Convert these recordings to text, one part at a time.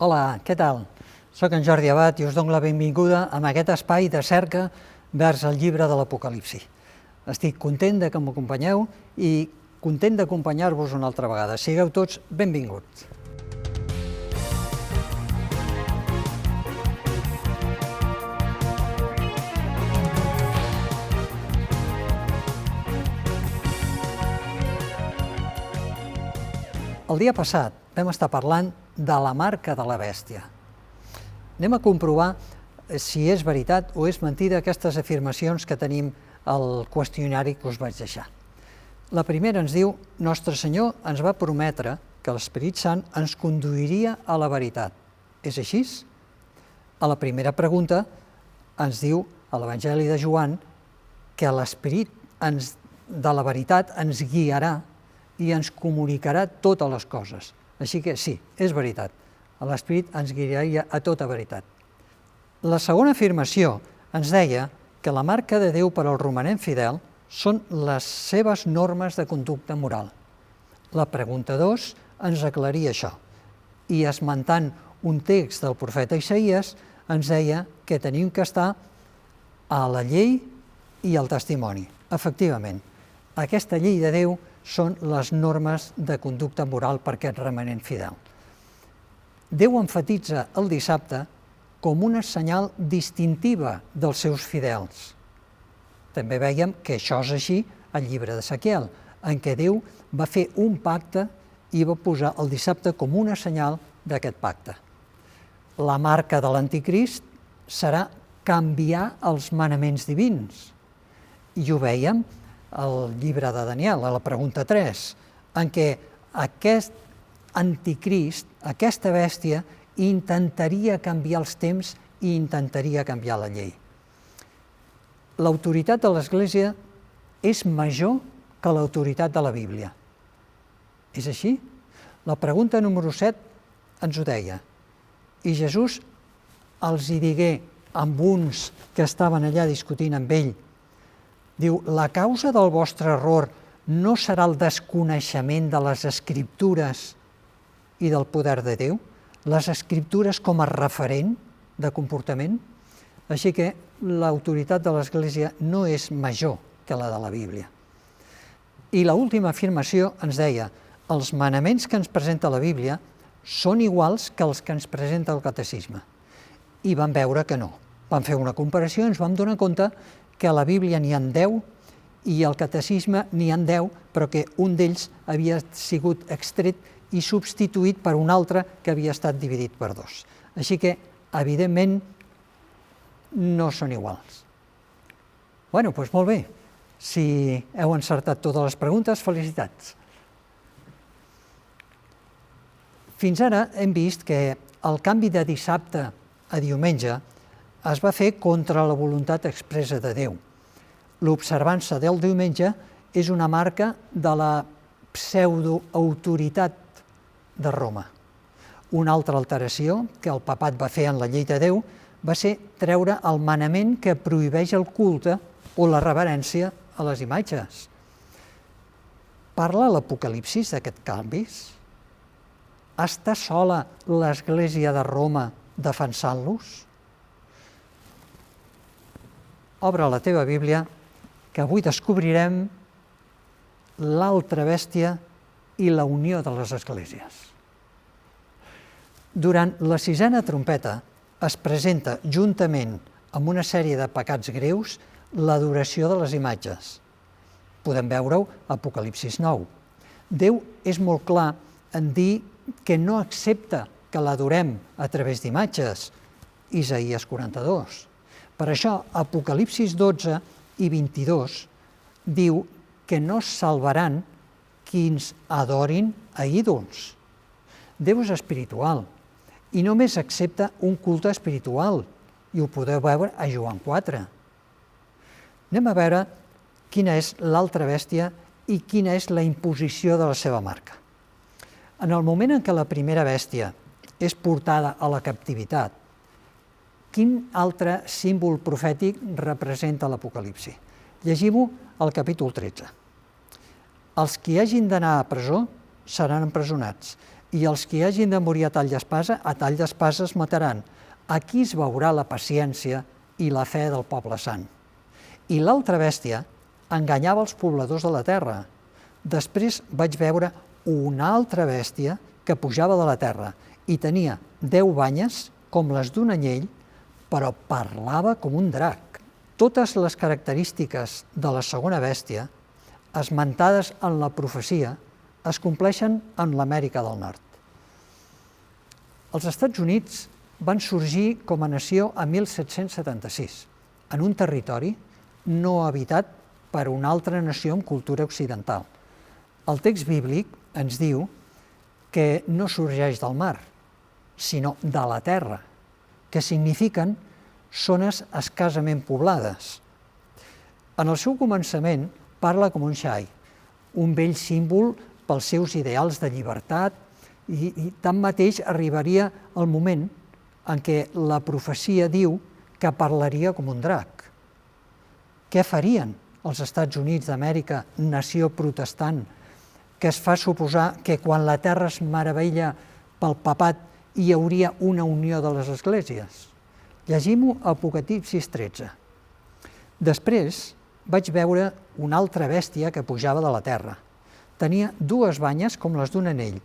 Hola, què tal? Soc en Jordi Abad i us dono la benvinguda a aquest espai de cerca vers el llibre de l'Apocalipsi. Estic content que m'acompanyeu i content d'acompanyar-vos una altra vegada. Sigueu tots benvinguts. El dia passat vam estar parlant de la marca de la bèstia. Anem a comprovar si és veritat o és mentida aquestes afirmacions que tenim al qüestionari que us vaig deixar. La primera ens diu: Nostre Senyor ens va prometre que l'Esperit Sant ens conduiria a la veritat. És així? A la primera pregunta ens diu a l'Evangeli de Joan que l'Esperit de la veritat ens guiarà i ens comunicarà totes les coses. Així que sí, és veritat. L'Esperit ens guiaria a tota veritat. La segona afirmació ens deia que la marca de Déu per al romanent fidel són les seves normes de conducta moral. La pregunta 2 ens aclaria això. I esmentant un text del profeta Isaïes, ens deia que tenim que estar a la llei i al testimoni. Efectivament, aquesta llei de Déu són les normes de conducta moral per aquest remanent fidel. Déu emfatitza el dissabte com una senyal distintiva dels seus fidels. També veiem que això és així al llibre d'Ezequiel, en què Déu va fer un pacte i va posar el dissabte com una senyal d'aquest pacte. La marca de l'anticrist serà canviar els manaments divins. I ho veiem al llibre de Daniel, a la pregunta 3, en què aquest anticrist, aquesta bèstia, intentaria canviar els temps i intentaria canviar la llei. L'autoritat de l'Església és major que l'autoritat de la Bíblia. És així? La pregunta número 7 ens ho deia. I Jesús els hi digué amb uns que estaven allà discutint amb ell, diu: la causa del vostre error no serà el desconeixement de les Escriptures i del poder de Déu? Les Escriptures com a referent de comportament? Així que l'autoritat de l'Església no és major que la de la Bíblia. I l'última afirmació ens deia: els manaments que ens presenta la Bíblia són iguals que els que ens presenta el catecisme. I vam veure que no. Vam fer una comparació i ens vam donar compte que a la Bíblia n'hi ha 10 i al catecisme n'hi ha 10, però que un d'ells havia sigut extret i substituït per un altre que havia estat dividit per 2. Així que, evidentment, no són iguals. Bé, doncs molt bé. Si heu encertat totes les preguntes, felicitats. Fins ara hem vist que el canvi de dissabte a diumenge es va fer contra la voluntat expressa de Déu. L'observança del diumenge és una marca de la pseudoautoritat de Roma. Una altra alteració que el papat va fer en la llei de Déu va ser treure el manament que prohibeix el culte o la reverència a les imatges. Parla l'Apocalipsis d'aquests canvis? Està sola l'Església de Roma defensant-los? Obre la teva Bíblia, que avui descobrirem l'altra bèstia i la unió de les esglésies. Durant la 6a trompeta es presenta juntament amb una sèrie de pecats greus l'adoració de les imatges. Podem veure-ho a Apocalipsis 9. Déu és molt clar en dir que no accepta que l'adorem a través d'imatges, Isaïes 42. Per això, Apocalipsis 12 i 22 diu que no es salvaran qui adorin a ídols. Déu és espiritual i només accepta un culte espiritual, i ho podeu veure a Joan 4. Anem a veure quina és l'altra bèstia i quina és la imposició de la seva marca. En el moment en què la primera bèstia és portada a la captivitat, quin altre símbol profètic representa l'Apocalipsi? Llegim-ho al capítol 13. Els qui hagin d'anar a presó seran empresonats, i els que hagin de morir a tall d'espasa es mataran. Aquí es veurà la paciència i la fe del poble sant. I l'altra bèstia enganyava els pobladors de la terra. Després vaig veure una altra bèstia que pujava de la terra i tenia 10 banyes com les d'un anyell, però parlava com un drac. Totes les característiques de la segona bèstia, esmentades en la profecia, es compleixen en l'Amèrica del Nord. Els Estats Units van sorgir com a nació a 1776, en un territori no habitat per una altra nació amb cultura occidental. El text bíblic ens diu que no sorgeix del mar, sinó de la terra, que signifiquen zones escassament poblades. En el seu començament parla com un xai, un vell símbol pels seus ideals de llibertat, i tanmateix arribaria el moment en què la profecia diu que parlaria com un drac. Què farien els Estats Units d'Amèrica, nació protestant, que es fa suposar que quan la terra es meravella pel papat hi hauria una unió de les esglésies? Llegim-ho a Apocalipsis 13. Després vaig veure una altra bèstia que pujava de la terra. Tenia 2 banyes com les d'un anell,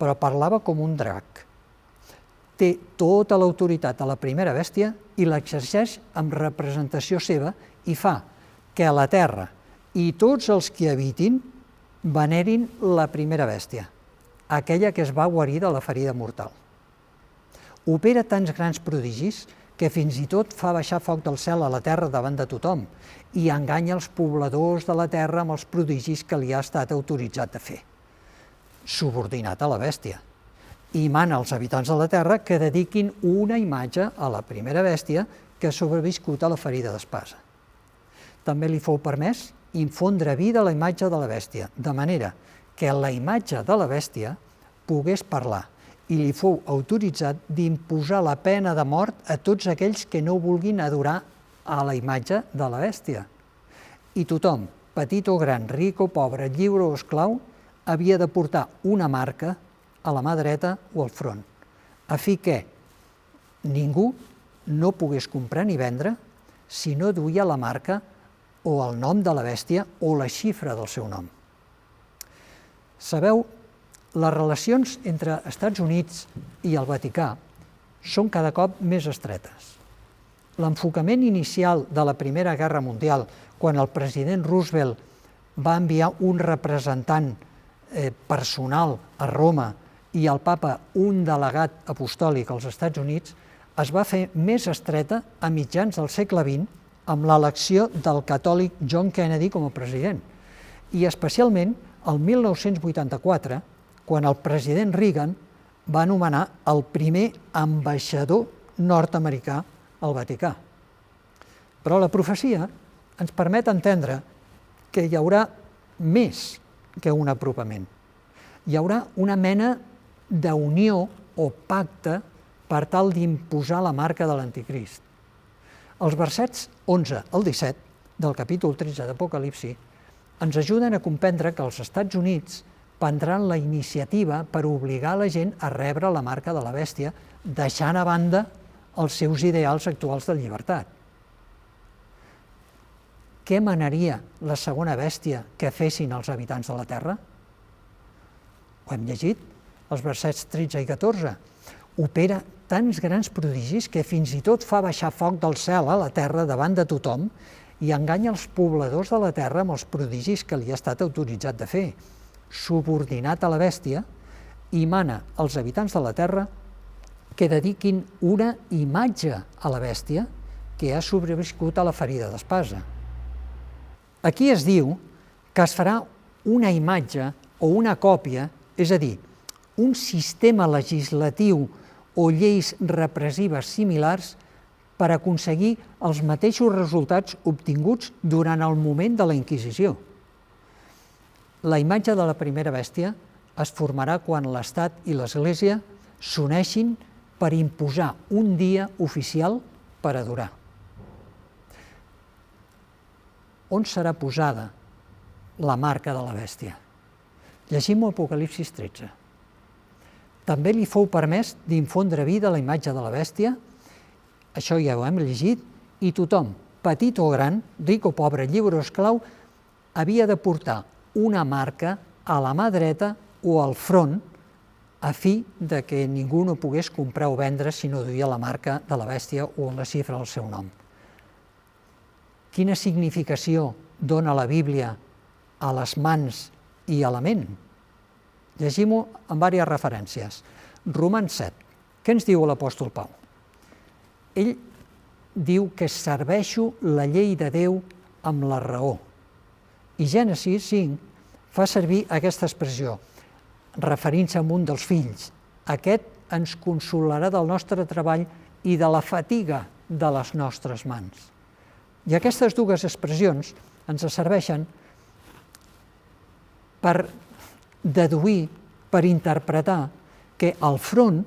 però parlava com un drac. Té tota l'autoritat de la primera bèstia i l'exerceix amb representació seva i fa que a la terra i tots els que habitin venerin la primera bèstia, aquella que es va guarir de la ferida mortal. Opera tants grans prodigis que fins i tot fa baixar foc del cel a la terra davant de tothom i enganya els pobladors de la terra amb els prodigis que li ha estat autoritzat de fer. Subordinat a la bèstia, i mana als habitants de la terra que dediquin una imatge a la primera bèstia que ha sobreviscut a la ferida d'espasa. També li fou permès infondre vida a la imatge de la bèstia, de manera que la imatge de la bèstia pogués parlar, i li fou autoritzat d'imposar la pena de mort a tots aquells que no vulguin adorar a la imatge de la bèstia. I tothom, petit o gran, ric o pobre, lliure o esclau, havia de portar una marca a la mà dreta o al front, a fi que ningú no pogués comprar ni vendre si no duia la marca o el nom de la bèstia o la xifra del seu nom. Sabeu, les relacions entre Estats Units i el Vaticà són cada cop més estretes. L'enfocament inicial de la Primera Guerra Mundial, quan el president Roosevelt va enviar un representant personal a Roma i el papa un delegat apostòlic als Estats Units, es va fer més estreta a mitjans del segle XX amb l'elecció del catòlic John Kennedy com a president, i especialment el 1984, quan el president Reagan va nomenar el primer ambaixador nord-americà al Vaticà. Però la profecia ens permet entendre que hi haurà més que un apropament. Hi haurà una mena d'unió o pacte per tal d'imposar la marca de l'anticrist. Els versets 11 al 17 del capítol 13 d'Apocalipsi ens ajuden a comprendre que els Estats Units prendran la iniciativa per obligar la gent a rebre la marca de la bèstia, deixant a banda els seus ideals actuals de llibertat. Què manaria la segona bèstia que fessin els habitants de la Terra? Ho hem llegit, els versets 13 i 14. Opera tants grans prodigis que fins i tot fa baixar foc del cel a la terra davant de tothom i enganya els pobladors de la terra amb els prodigis que li ha estat autoritzat de fer, subordinat a la bèstia, i mana als habitants de la terra que dediquin una imatge a la bèstia que ha sobreviscut a la ferida d'espasa. Aquí es diu que es farà una imatge o una còpia, és a dir, un sistema legislatiu o lleis repressives similars per aconseguir els mateixos resultats obtinguts durant el moment de la Inquisició. La imatge de la primera bèstia es formarà quan l'Estat i l'Església s'uneixin per imposar un dia oficial per adorar. On serà posada la marca de la bèstia? Llegim Apocalipsis 13. També li fou permès d'infondre vida a la imatge de la bèstia, això ja ho hem llegit, i tothom, petit o gran, ric o pobre, lliure o esclau, havia de portar una marca a la mà dreta o al front a fi de que ningú no pogués comprar o vendre si no duia la marca de la bèstia o la xifra del seu nom. Quina significació dona la Bíblia a les mans i a la ment? Llegim-ho amb diverses referències. Romans 7. Què ens diu l'apòstol Pau? Ell diu que serveixo la llei de Déu amb la raó. I Gènesis 5 fa servir aquesta expressió, referint-se a un dels fills. Aquest ens consolarà del nostre treball i de la fatiga de les nostres mans. I aquestes dues expressions ens serveixen per deduir, per interpretar que el front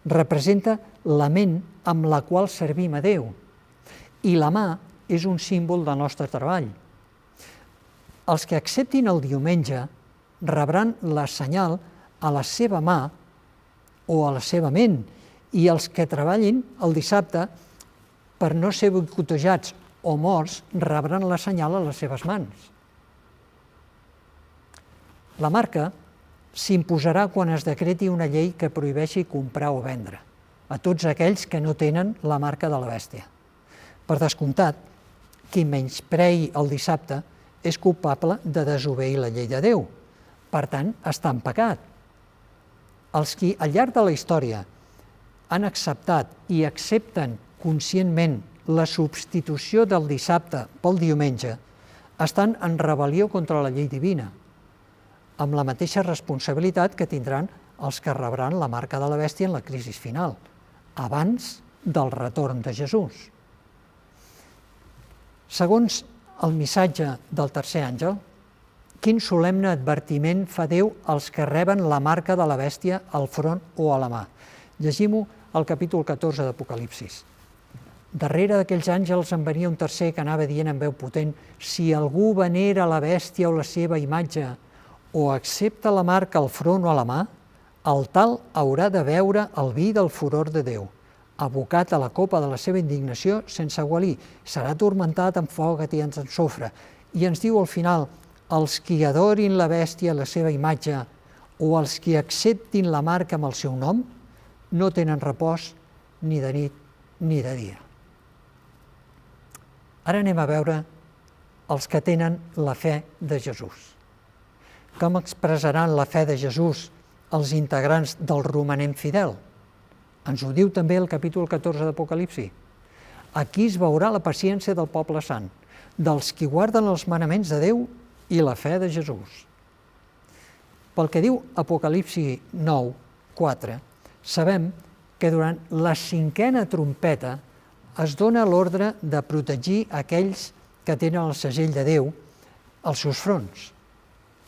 representa la ment amb la qual servim a Déu i la mà és un símbol del nostre treball. Els que acceptin el diumenge rebran la senyal a la seva mà o a la seva ment, i els que treballin el dissabte per no ser boicotejats o morts rebran la senyal a les seves mans. La marca s'imposarà quan es decreti una llei que prohibeixi comprar o vendre a tots aquells que no tenen la marca de la bèstia. Per descomptat, qui menysprei el dissabte és culpable de desobeir la llei de Déu. Per tant, està en pecat. Els qui al llarg de la història han acceptat i accepten conscientment la substitució del dissabte pel diumenge estan en rebel·lió contra la llei divina, amb la mateixa responsabilitat que tindran els que rebran la marca de la bèstia en la crisi final, abans del retorn de Jesús. Segons el missatge del tercer àngel, quin solemne advertiment fa Déu als que reben la marca de la bèstia al front o a la mà. Llegim-ho al capítol 14 d'Apocalipsis. Darrere d'aquells àngels en venia un tercer que anava dient amb veu potent: si algú venera la bèstia o la seva imatge o accepta la marca al front o a la mà, el tal haurà de beure el vi del furor de Déu, abocat a la copa de la seva indignació sense aigualir, serà atormentat amb foc i amb sofre. I ens diu al final: els qui adorin la bèstia a la seva imatge o els qui acceptin la marca amb el seu nom no tenen repòs ni de nit ni de dia. Ara anem a veure els que tenen la fe de Jesús. Com expressaran la fe de Jesús els integrants del romanent fidel? Ens ho diu també el capítol 14 d'Apocalipsi. Aquí es veurà la paciència del poble sant, dels qui guarden els manaments de Déu i la fe de Jesús. Pel que diu Apocalipsi 9, 4, sabem que durant la 5a trompeta es dona l'ordre de protegir aquells que tenen el segell de Déu als seus fronts,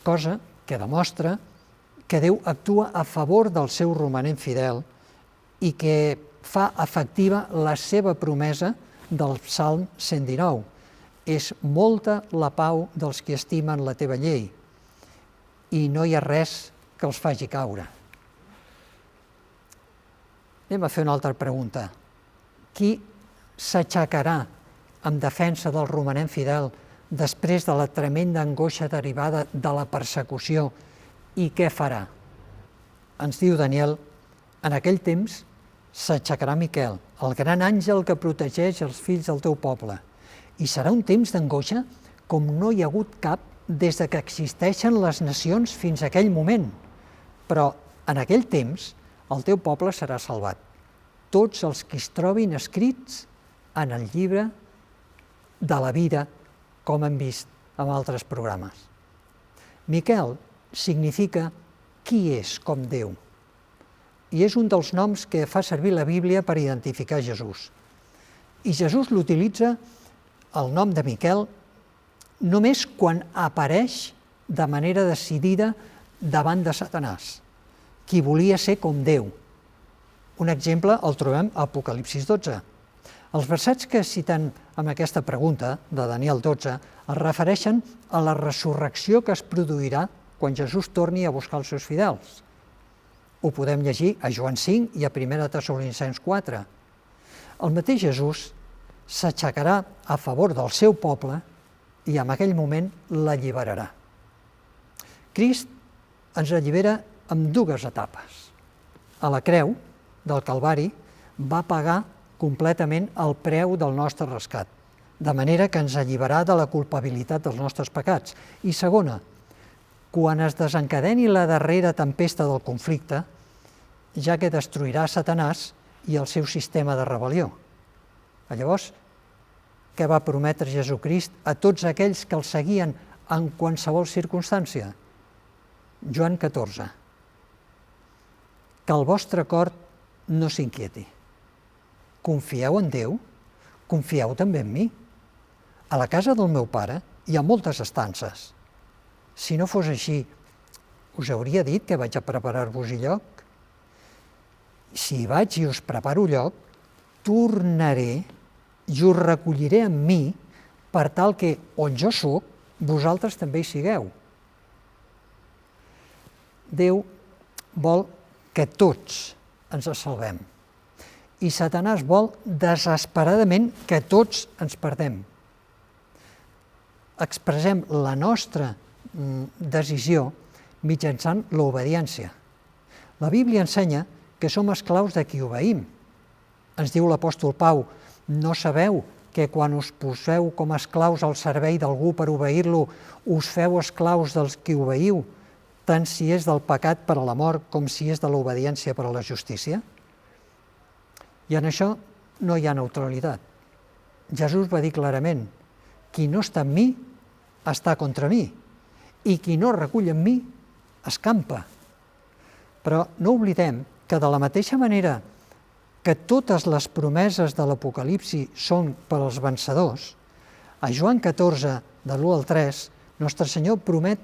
cosa que demostra que Déu actua a favor del seu romanent fidel i que fa efectiva la seva promesa del Psalm 119. És molta la pau dels que estimen la teva llei i no hi ha res que els faci caure. Anem a fer una altra pregunta. Qui s'aixecarà en defensa del romanent fidel després de la tremenda angoixa derivada de la persecució i què farà? Ens diu Daniel: en aquell temps s'aixecarà Miquel, el gran àngel que protegeix els fills del teu poble, i serà un temps d'angoixa com no hi ha hagut cap des que existeixen les nacions fins a aquell moment. Però en aquell temps el teu poble serà salvat, tots els que es trobin escrits en el llibre de la vida, com hem vist en altres programes. Miquel significa qui és com Déu, i és un dels noms que fa servir la Bíblia per identificar Jesús. I Jesús l'utilitza, el nom de Miquel, només quan apareix de manera decidida davant de Satanàs, qui volia ser com Déu. Un exemple el trobem a Apocalipsis 12. Els versets que citen amb aquesta pregunta de Daniel 12 es refereixen a la resurrecció que es produirà quan Jesús torni a buscar els seus fidels. Ho podem llegir a Joan 5 i a 1 Tessalonicencs 4. El mateix Jesús s'aixecarà a favor del seu poble i en aquell moment l'alliberarà. Crist ens allibera en dues etapes. A la creu del Calvari va pagar completament el preu del nostre rescat, de manera que ens alliberarà de la culpabilitat dels nostres pecats. I segona, quan es desencadeni la darrera tempesta del conflicte, ja que destruirà Satanàs i el seu sistema de rebel·lió. Llavors, què va prometre Jesucrist a tots aquells que el seguien en qualsevol circumstància? Joan 14. Que el vostre cor no s'inquieti. Confieu en Déu, confieu també en mi. A la casa del meu pare hi ha moltes estances. Si no fos així, us hauria dit que vaig a preparar-vos-hi lloc? Si hi vaig i us preparo lloc, tornaré i us recolliré amb mi per tal que on jo soc, vosaltres també hi sigueu. Déu vol que tots ens salvem i Satanàs vol desesperadament que tots ens perdem. Expressem la nostra decisió mitjançant l'obediència. La Bíblia ensenya que som esclaus de qui obeïm. Ens diu l'apòstol Pau: no sabeu que quan us poseu com a esclaus al servei d'algú per obeir-lo, us feu esclaus dels qui obeïu, tant si és del pecat per a la mort com si és de l'obediència per a la justícia? I en això no hi ha neutralitat. Jesús va dir clarament: qui no està en mi, està contra mi, i qui no recull en mi, escampa. Però no oblidem que de la mateixa manera que totes les promeses de l'Apocalipsi són per als vencedors, a Joan 14, de l'1 al 3, Nostre Senyor promet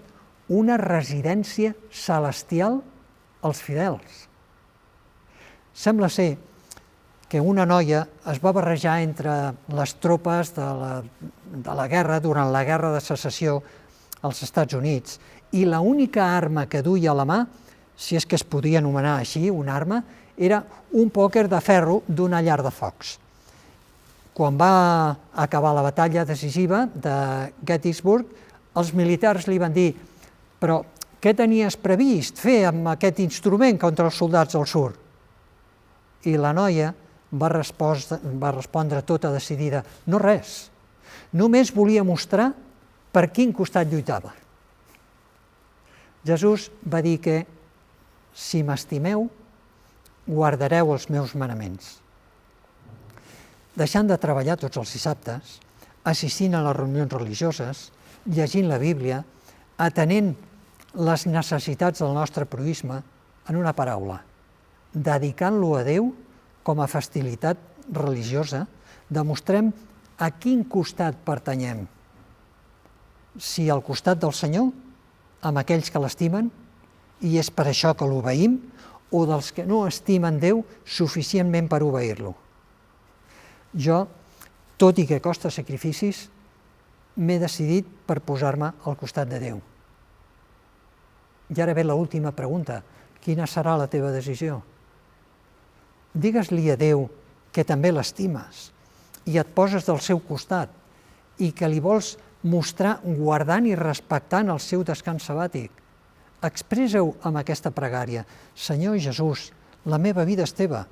una residència celestial als fidels. Sembla ser que una noia es va barrejar entre les tropes de la guerra, durant la Guerra de Secessió als Estats Units, i l'única arma que duia a la mà, si és que es podia anomenar així, una arma, era un pòquer de ferro d'una llar de focs. Quan va acabar la batalla decisiva de Gettysburg, els militars li van dir: però què tenies previst fer amb aquest instrument contra els soldats del sud? I la noia va respondre tota decidida: no res, només volia mostrar per quin costat lluitava. Jesús va dir que si m'estimeu, guardareu els meus manaments. Deixant de treballar tots els dissabtes, assistint a les reunions religioses, llegint la Bíblia, atenent les necessitats del nostre proïsme, en una paraula, dedicant-lo a Déu com a festivitat religiosa, demostrem a quin costat pertanyem. Si al costat del Senyor, amb aquells que l'estimen, i és per això que l'obeïm, o dels que no estimen Déu suficientment per obeir-lo. Jo, tot i que costa sacrificis, m'he decidit per posar-me al costat de Déu. I ara ve l'última pregunta: quina serà la teva decisió? Digues-li a Déu que també l'estimes i et poses del seu costat i que li vols mostrar guardant i respectant el seu descans sabàtic. Expressa-ho amb aquesta pregària: Senyor Jesús, la meva vida és teva.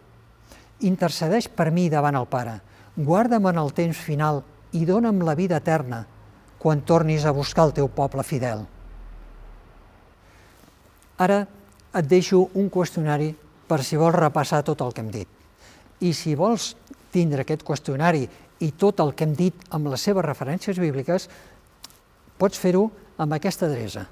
Intercedeix per mi davant el Pare. Guarda'm en el temps final i dona'm la vida eterna quan tornis a buscar el teu poble fidel. Ara et deixo un qüestionari per si vols repassar tot el que hem dit. I si vols tindre aquest qüestionari i tot el que hem dit amb les seves referències bíbliques, pots fer-ho amb aquesta adreça.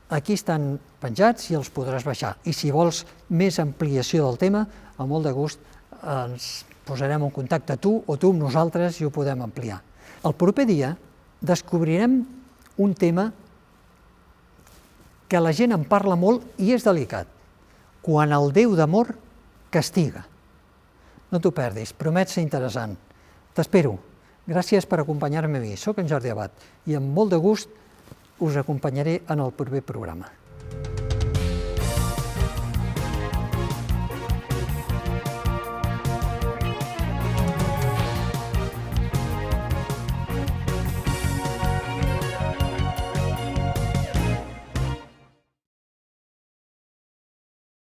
Aquí estan penjats i els podràs baixar. I si vols més ampliació del tema, amb molt de gust ens posarem en contacte tu o tu amb nosaltres i ho podem ampliar. El proper dia descobrirem un tema que la gent en parla molt i és delicat: quan el Déu d'amor castiga. No t'ho perdis, promet ser interessant. T'espero. Gràcies per acompanyar-me a mi. Soc en Jordi Abad i amb molt de gust us acompanyaré en el proper programa.